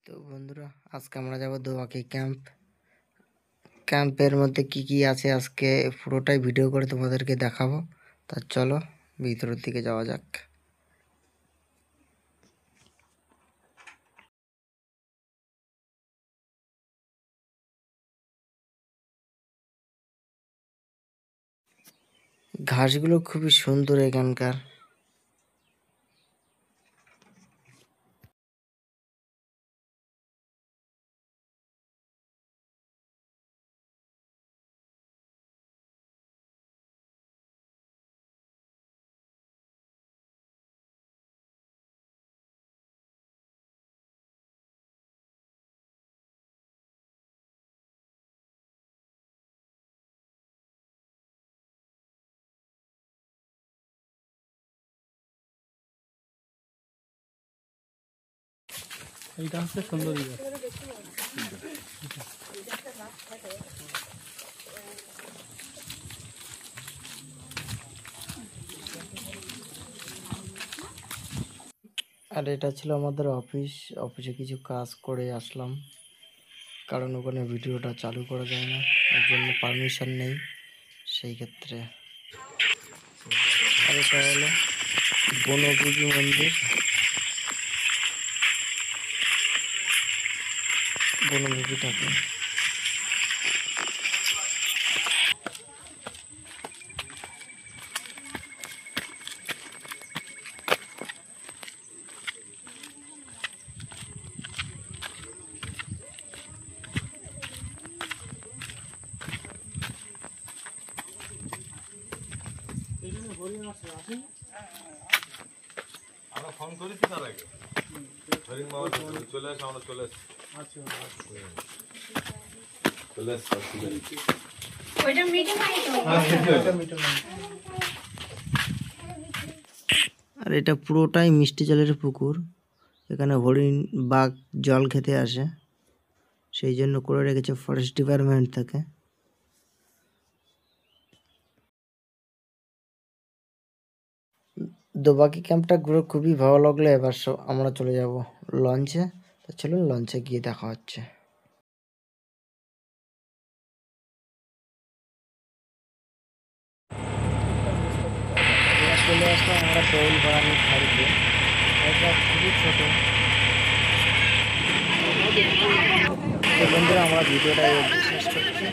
তো বন্ধুরা, আজকে আমরা যাব দোবাকি ক্যাম্পের মধ্যে কি কি আছে আজকে পুরোটাই ভিডিও করে তোমাদেরকে দেখাবো। তা চলো ভিতরের দিকে যাওয়া যাক। ঘাসগুলো খুবই সুন্দর এখানকার। এইটা হচ্ছে সুন্দরী গাছ। আর এটা ছিল আমাদের অফিসে কিছু কাজ করে আসলাম, কারণ ওখানে ভিডিওটা চালু করা যায় না, ওর জন্য পারমিশন নেই সেই ক্ষেত্রে। আর এটা হলো বনভূমি মন্দির, বনভূমি ঠাকুর। আমরা ফোন করেছি তার আগে হরিং বাবা চলে আসে, আমরা চলে আসছি। চলে আসছি। আর এটা পুরোটাই মিষ্টি জলের পুকুর। এখানে হরিণ বাঘ জল খেতে আসে, সেই জন্য করে রেখেছে ফরেস্ট ডিপার্টমেন্ট থেকে। দোবাকি ক্যাম্পটা ঘুরে খুবই ভালো লাগলো। এবার আমরা চলে যাব লঞ্চে। তো চলুন লঞ্চে গিয়ে দেখা হচ্ছে। চলে আসলাম আমরা দৌল বাগানের খাড়িতে। এটা খুবই ছোট। তো বন্ধুরা, আমরা ভিডিওটা শেষ করছি।